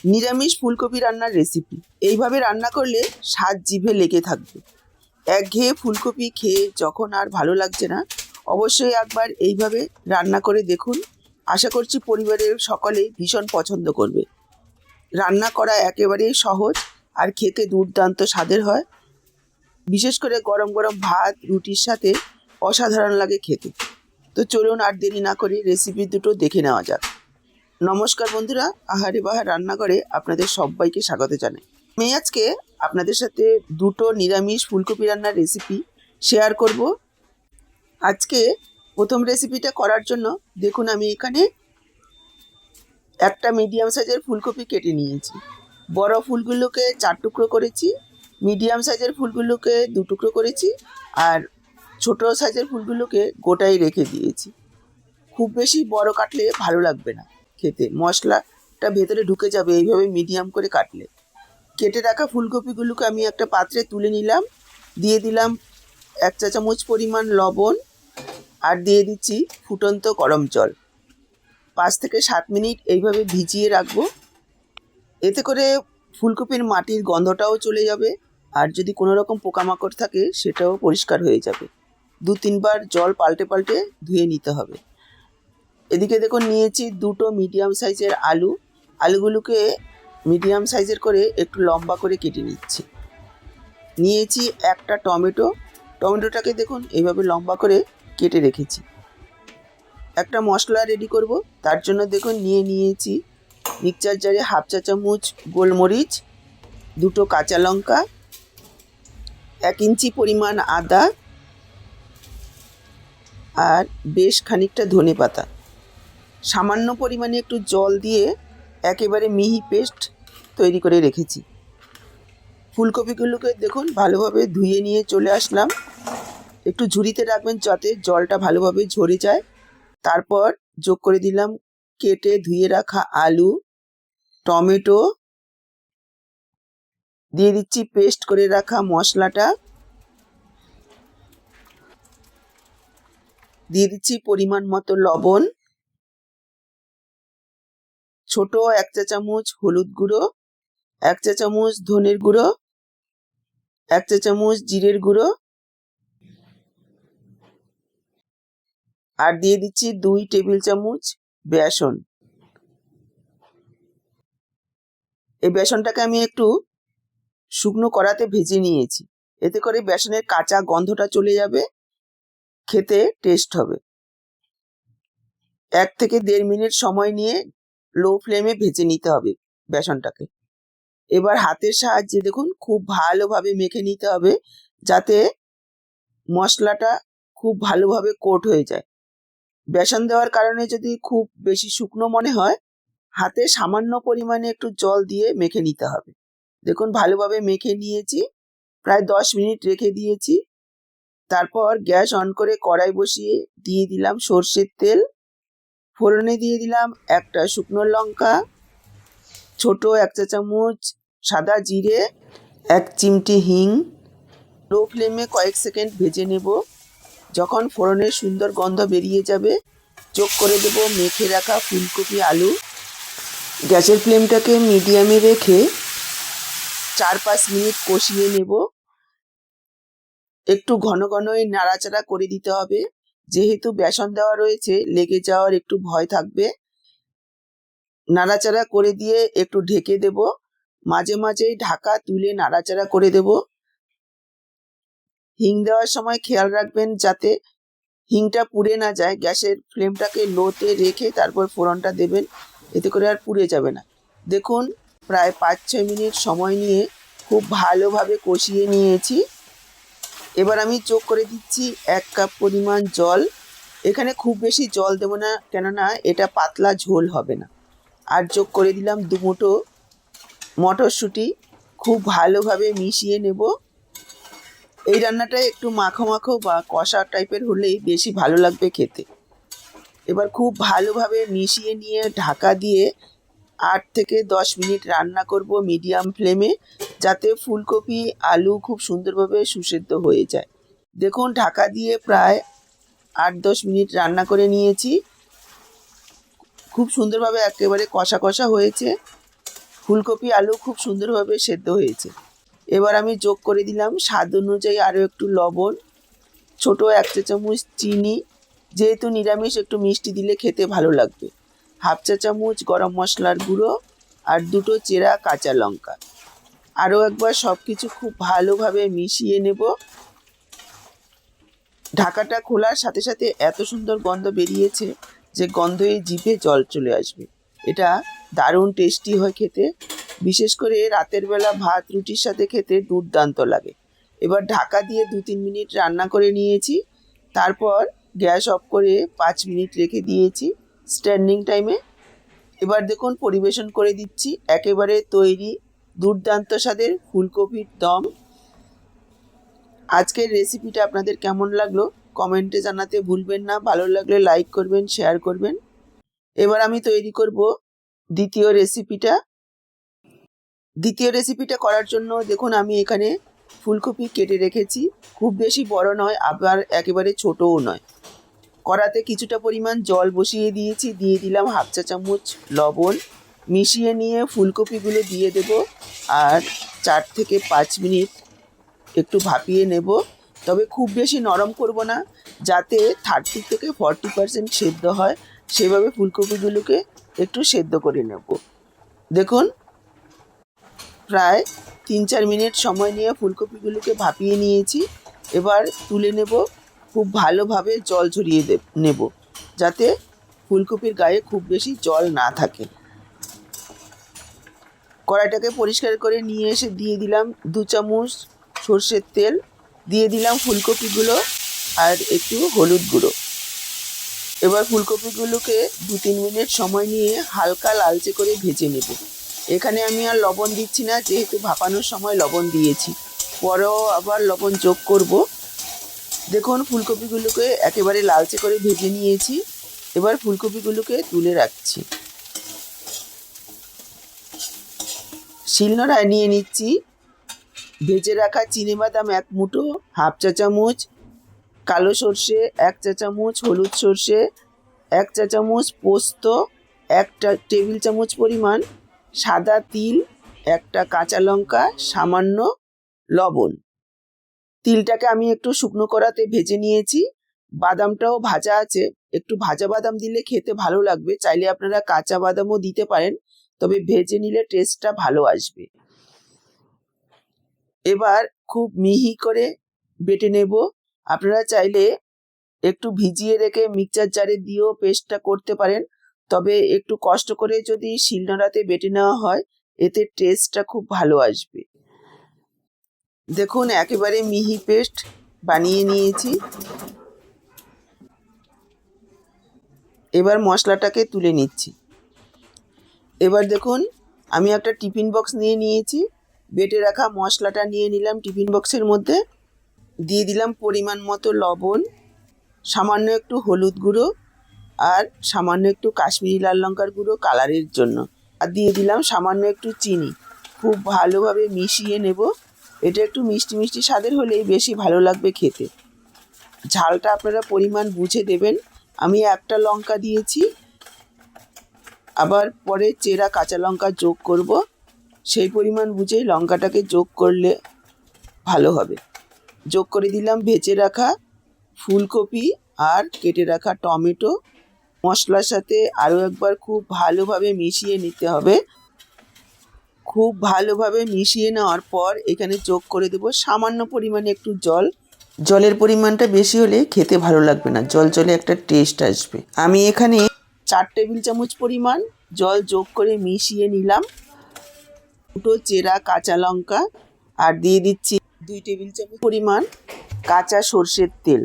নিরামিষ ফুলকপি রান্নার রেসিপি। এইভাবে রান্না করলে স্বাদ জিভে লেগে থাকবে। একঘেয়ে ফুলকপি খেয়ে যখন আর ভালো লাগছে না, অবশ্যই একবার এইভাবে রান্না করে দেখুন। আশা করছি পরিবারের সকলেই ভীষণ পছন্দ করবে। রান্না করা একেবারেই সহজ আর খেতে দুর্দান্ত স্বাদের হয়। বিশেষ করে গরম গরম ভাত রুটির সাথে অসাধারণ লাগে খেতে। তো চলুন আর দেরি না করে রেসিপি দুটো দেখে নেওয়া যাক। নমস্কার বন্ধুরা, আহারে বাহার রান্নাঘরে আপনাদের সবাইকে স্বাগত জানাই। আমি আজকে আপনাদের সাথে দুটো নিরামিষ ফুলকপি রান্নার রেসিপি শেয়ার করব। আজকে প্রথম রেসিপিটা করার জন্য দেখুন আমি এখানে একটা মিডিয়াম সাইজের ফুলকপি কেটে নিয়েছি। বড় ফুলগুলোকে 4 টুকরো করেছি, মিডিয়াম সাইজের ফুলগুলোকে 2 টুকরো করেছি, আর ছোট সাইজের ফুলগুলোকে গোটাই রেখে দিয়েছি। খুব বেশি বড় কাটলে ভালো লাগবে না খেতে, মশলাটা ভেতরে ঢুকে যাবে এইভাবে মিডিয়াম করে কাটলে। কেটে রাখা ফুলকপিগুলোকে আমি একটা পাত্রে তুলে নিলাম, দিয়ে দিলাম 1 চা চামচ পরিমাণ লবণ, আর দিয়ে দিচ্ছি ফুটন্ত গরম জল। 5 থেকে 7 মিনিট এইভাবে ভিজিয়ে রাখবো। এতে করে ফুলকপির মাটির গন্ধটাও চলে যাবে, আর যদি কোনো রকম পোকামাকড় থাকে সেটাও পরিষ্কার হয়ে যাবে। 2-3 বার জল পাল্টে পাল্টে ধুয়ে নিতে হবে। এদিকে দেখুন নিয়েছি দুটো মিডিয়াম সাইজের আলু। আলুগুলোকে মিডিয়াম সাইজের করে একটু লম্বা করে কেটে নিচ্ছি। নিয়েছি একটা টমেটো। টমেটোটাকে দেখুন এইভাবে লম্বা করে কেটে রেখেছি। একটা মশলা রেডি করব, তার জন্য দেখুন নিয়েছি মিক্সচার জারে 1/2 চা চামচ গোলমরিচ, 2টো কাঁচা লঙ্কা, 1 ইঞ্চি পরিমাণ আদা, আর বেশ খানিকটা ধনেপাতা। সামান্য পরিমাণে একটু জল দিয়ে একেবারে মিহি পেস্ট তৈরি করে রেখেছি। ফুলকপিগুলোকে দেখুন ভালোভাবে ধুয়ে নিয়ে চলে আসলাম। একটু ঝুড়িতে রাখবেন যাতে জলটা ভালোভাবে ঝরে যায়। তারপর যোগ করে দিলাম কেটে ধুয়ে রাখা আলু, টমেটো, দিয়ে দিচ্ছি পেস্ট করে রাখা মশলাটা, দিয়ে দিচ্ছি পরিমাণ মতো লবণ, ছোট 1 চা চামচ হলুদ গুঁড়ো, 1 চা চামচ ধনের গুঁড়ো, 1 চা চামচ জিরের গুঁড়ো, আর দিয়ে দিচ্ছি 2 টেবিল চামচ বেসন। এই বেসনটাকে আমি একটু শুকনো কড়াতে ভেজে নিয়েছি। এতে করে বেসনের কাঁচা গন্ধটা চলে যাবে, খেতে টেস্ট হবে। 1 থেকে 1.5 মিনিট সময় নিয়ে লো ফ্লেমে ভেজে নিতে হবে বেসনটাকে। এবার হাতের সাহায্যে দেখুন খুব ভালোভাবে মেখে নিতে হবে, যাতে মশলাটা খুব ভালোভাবে কোট হয়ে যায়। বেসন দেওয়ার কারণে যদি খুব বেশি শুকনো মনে হয়, হাতে সামান্য পরিমাণে একটু জল দিয়ে মেখে নিতে হবে। দেখুন ভালোভাবে মেখে নিয়েছি, প্রায় 10 মিনিট রেখে দিয়েছি। তারপর গ্যাস অন করে কড়াই বসিয়ে দিয়ে দিলাম সর্ষের তেল। ফোড়নে দিয়ে দিলাম একটা শুকনো লঙ্কা, ছোট 1 চা চামচ সাদা জিরে, 1 চিমটি হিং। লো ফ্লেমে কয়েক সেকেন্ড ভেজে নেব। যখন ফোড়নের সুন্দর গন্ধ বেরিয়ে যাবে, যোগ করে দেব মেখে রাখা ফুলকপি আলু। গ্যাসের ফ্লেমটাকে মিডিয়ামে রেখে 4-5 মিনিট কষিয়ে নেব। একটু ঘন ঘনই নাড়াচাড়া করে দিতে হবে, যেহেতু বেসন দেওয়া রয়েছে লেগে যাওয়ার একটু ভয় থাকবে। নাড়াচাড়া করে দিয়ে একটু ঢেকে দেব। মাঝে মাঝেই ঢাকা তুলে নাড়াচাড়া করে দেব। হিং দেওয়ার সময় খেয়াল রাখবেন যাতে হিংটা পুড়ে না যায়। গ্যাসের ফ্লেমটাকে লোতে রেখে তারপর ফোড়নটা দেবেন, এতে করে আর পুড়ে যাবে না। দেখুন প্রায় 5-6 মিনিট সময় নিয়ে খুব ভালোভাবে কষিয়ে নিয়েছি। এবার আমি যোগ করে দিচ্ছি 1 কাপ পরিমাণ জল। এখানে খুব বেশি জল দেবো না, কেননা এটা পাতলা ঝোল হবে না। আর যোগ করে দিলাম 2 মুঠো মটরশুঁটি। খুব ভালোভাবে মিশিয়ে নেব। এই রান্নাটা একটু মাখো মাখো বা কষা টাইপের হলেই বেশি ভালো লাগবে খেতে। এবার খুব ভালোভাবে মিশিয়ে নিয়ে ঢাকা দিয়ে 8 থেকে 10 মিনিট রান্না করব মিডিয়াম ফ্লেমে, যাতে ফুলকপি আলু খুব সুন্দরভাবে সুসেদ্ধ হয়ে যায়। দেখুন ঢাকা দিয়ে প্রায় 8-10 মিনিট রান্না করে নিয়েছি। খুব সুন্দরভাবে একেবারে কষা কষা হয়েছে। ফুলকপি আলু খুব সুন্দরভাবে সেদ্ধ হয়েছে। এবার আমি যোগ করে দিলাম স্বাদ অনুযায়ী আরও একটু লবণ, ছোট 1 চা চামচ চিনি, যেহেতু নিরামিষ একটু মিষ্টি দিলে খেতে ভালো লাগবে, 1/2 চা চামচ গরম মশলার গুঁড়ো আর 2টো চেরা কাঁচা লঙ্কা। আরও একবার সব কিছু খুব ভালোভাবে মিশিয়ে নেব। ঢাকাটা খোলার সাথে সাথে এত সুন্দর গন্ধ বেরিয়েছে যে গন্ধে জিভে জল চলে আসবে। এটা দারুণ টেস্টি হয় খেতে, বিশেষ করে রাতের বেলা ভাত রুটির সাথে খেতে দুর্দান্ত লাগে। এবার ঢাকা দিয়ে 2-3 মিনিট রান্না করে নিয়েছি, তারপর গ্যাস অফ করে 5 মিনিট রেখে দিয়েছি স্ট্যান্ডিং টাইমে। এবার দেখুন পরিবেশন করে দিচ্ছি একেবারে তৈরি দুর্দান্ত স্বাদের ফুলকপির দম। আজকের রেসিপিটা আপনাদের কেমন লাগলো কমেন্টে জানাতে ভুলবেন না। ভালো লাগলে লাইক করবেন, শেয়ার করবেন। এবার আমি তৈরি করব দ্বিতীয় রেসিপিটা করার জন্য দেখুন আমি এখানে ফুলকপি কেটে রেখেছি, খুব বেশি বড় নয় আবার একেবারে ছোটও নয়। কড়াতে কিছুটা পরিমাণ জল বসিয়ে দিয়েছি, দিয়ে দিলাম 1/2 চা চামচ লবণ, মিশিয়ে নিয়ে ফুলকপিগুলো দিয়ে দেব আর 4 থেকে 5 মিনিট একটু ভাপিয়ে নেব। তবে খুব বেশি নরম করব না, যাতে 30 থেকে 40% সেদ্ধ হয়, সেভাবে ফুলকপিগুলোকে একটু সেদ্ধ করে নেব। দেখুন প্রায় 3-4 মিনিট সময় নিয়ে ফুলকপিগুলোকে ভাপিয়ে নিয়েছি। এবার তুলে নেব, খুব ভালোভাবে জল ঝরিয়ে নেব, যাতে ফুলকপির গায়ে খুব বেশি জল না থাকে। কড়াইটাকে পরিষ্কার করে নিয়ে এসে দিয়ে দিলাম 2 চামচ সর্ষের তেল, দিয়ে দিলাম ফুলকপিগুলো আর একটু হলুদ গুঁড়ো। এবার ফুলকপিগুলোকে 2-3 মিনিট সময় নিয়ে হালকা লালচে করে ভেজে নেব। এখানে আমি আর লবণ দিচ্ছি না, যেহেতু ভাপানোর সময় লবণ দিয়েছি, পরেও আবার লবণ যোগ করব। দেখুন ফুলকপিগুলোকে একেবারে লালচে করে ভেজে নিয়েছি। এবার ফুলকপিগুলোকে তুলে রাখছি। শিলনোড়ায় নিয়ে নিচ্ছি ভেজে রাখা চিনেবাদাম 1 মুঠো, 1/2 চা চামচ কালো সর্ষে, 1 চা চামচ হলুদ সর্ষে, 1 চা চামচ পোস্ত, 1 টেবিল চামচ পরিমাণ সাদা তিল, 1টা কাঁচা লঙ্কা, সামান্য লবণ। তিলটাকে আমি একটু শুকনো কড়াতে ভেজে নিয়েছি, বাদামটাও ভাজা আছে। একটু ভাজা বাদাম দিলে খেতে ভালো লাগবে, চাইলে আপনারা কাঁচা বাদামও দিতে পারেন, তবে ভেজে নিলে টেস্টটা ভালো আসবে। এবার খুব মিহি করে বেটে নেব। আপনারা চাইলে একটু ভিজিয়ে রেখে মিক্সচার জারে দিয়েও পেস্টটা করতে পারেন, তবে একটু কষ্ট করে যদি শিলনোড়াতে বেটে নেওয়া হয় এতে টেস্টটা খুব ভালো আসবে। দেখুন একেবারে মিহি পেস্ট বানিয়ে নিয়েছি। এবার মশলাটাকে তুলে নিচ্ছি। এবার দেখুন আমি একটা টিফিন বক্স নিয়ে নিয়েছি, বেটে রাখা মশলাটা নিয়ে নিলাম টিফিন বক্সের মধ্যে, দিয়ে দিলাম পরিমাণ মতো লবণ, সামান্য একটু হলুদ গুঁড়ো আর সামান্য একটু কাশ্মীরি লাল লঙ্কার গুঁড়ো কালারের জন্য, আর দিয়ে দিলাম সামান্য একটু চিনি। খুব ভালোভাবে মিশিয়ে নেব। এটা একটু মিষ্টি মিষ্টি স্বাদের হলেই বেশি ভালো লাগবে খেতে। ঝালটা আপনারা পরিমাণ বুঝে দেবেন। আমি 1টা লঙ্কা দিয়েছি, আবার পরে চেরা কাঁচা লঙ্কা যোগ করব, সেই পরিমাণ বুঝেই লঙ্কাটাকে যোগ করলে ভালো হবে। যোগ করে দিলাম ভেজে রাখা ফুলকপি আর কেটে রাখা টমেটো। মশলার সাথে আরও একবার খুব ভালোভাবে মিশিয়ে নিতে হবে। খুব ভালোভাবে মিশিয়ে নেওয়ার পর এখানে যোগ করে দেব সামান্য পরিমাণে একটু জল। জলের পরিমাণটা বেশি হলে খেতে ভালো লাগবে না, জল জলে একটা টেস্ট আসবে। আমি এখানে 4 টেবিল চামচ পরিমাণ জল যোগ করে মিশিয়ে নিলাম। 2টো চেরা কাঁচা লঙ্কা আর দিয়ে দিচ্ছি 2 টেবিল চামচ পরিমাণ কাঁচা সর্ষের তেল।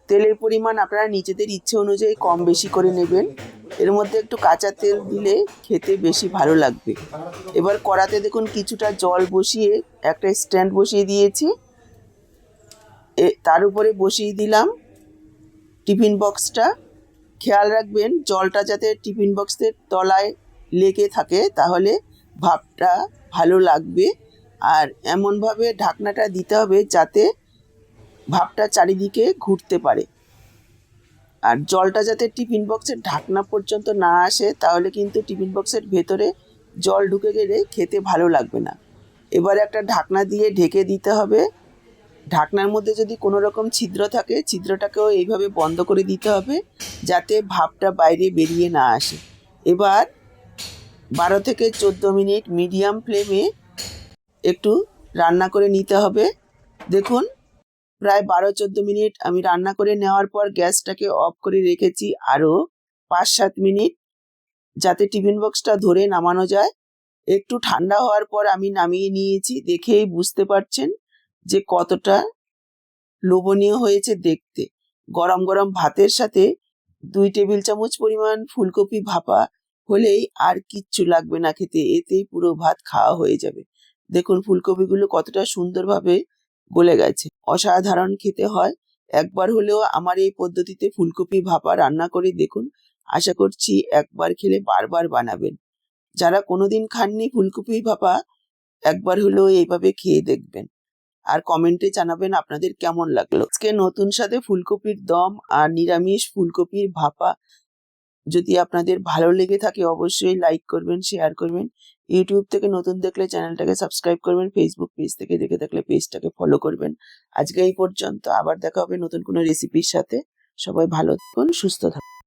তেলের পরিমাণ আপনারা নিজেদের ইচ্ছে অনুযায়ী কম বেশি করে নেবেন। এর মধ্যে একটু কাঁচা তেল দিলে খেতে বেশি ভালো লাগবে। এবার কড়াতে দেখুন কিছুটা জল বসিয়ে একটা স্ট্যান্ড বসিয়ে দিয়েছি, তার উপরে বসিয়ে দিলাম টিফিন বক্সটা। খেয়াল রাখবেন জলটা যাতে টিফিন বক্সের তলায় লেগে থাকে, তাহলে ভাপটা ভালো লাগবে। আর এমনভাবে ঢাকনাটা দিতে হবে যাতে ভাপটা চারিদিকে ঘুরতে পারে। আর জলটা যাতে টিফিন বক্সের ঢাকনা পর্যন্ত না আসে, তাহলে কিন্তু টিফিন বক্সের ভেতরে জল ঢুকে গেলে খেতে ভালো লাগবে না। এবার একটা ঢাকনা দিয়ে ঢেকে দিতে হবে। ঢাকনার মধ্যে যদি কোনো রকম ছিদ্র থাকে, ছিদ্রটাকেও এইভাবে বন্ধ করে দিতে হবে, যাতে ভাপটা বাইরে বেরিয়ে না আসে। এবার 12 থেকে 14 মিনিট মিডিয়াম ফ্লেমে একটু রান্না করে নিতে হবে। দেখুন, প্রায় 12-14 মিনিট আমি রান্না করে নেওয়ার পর গ্যাসটাকে অফ করে রেখেছি আরও 5-7 মিনিট, যাতে টিফিন বক্সটা ধরে নামানো যায়। একটু ঠান্ডা হওয়ার পর আমি নামিয়ে নিয়েছি। দেখেই বুঝতে পারছেন যে কতটা লোভনীয় হয়েছে দেখতে। গরম গরম ভাতের সাথে 2 টেবিল চামচ পরিমাণ ফুলকপি ভাপা হলেই আর কিচ্ছু লাগবে না খেতে, এতেই পুরো ভাত খাওয়া হয়ে যাবে। দেখুন ফুলকপিগুলো কতটা সুন্দরভাবে গলে গেছে, অসাধারণ খেতে হয়। একবার হলেও আমার এই পদ্ধতিতে ফুলকপি ভাপা রান্না করে দেখুন। আশা করছি একবার খেলে বারবার বানাবেন। যারা কোনোদিন খাননি ফুলকপি ভাপা, একবার হলেও এইভাবে খেয়ে দেখবেন আর কমেন্টে জানাবেন আপনাদের কেমন লাগলো। আজকে নতুন স্বাদে ফুলকপির দম আর নিরামিষ ফুলকপির ভাপা যদি আপনাদের ভালো লেগে থাকে অবশ্যই লাইক করবেন, শেয়ার করবেন। ইউটিউব থেকে নতুন দেখলে চ্যানেলটাকে সাবস্ক্রাইব করবেন, ফেসবুক পেজ থেকে দেখে থাকলে পেজটাকে ফলো করবেন। আজকে এই পর্যন্ত, আবার দেখা হবে নতুন কোনো রেসিপির সাথে। সবাই ভালো থাকুন, সুস্থ থাকুন।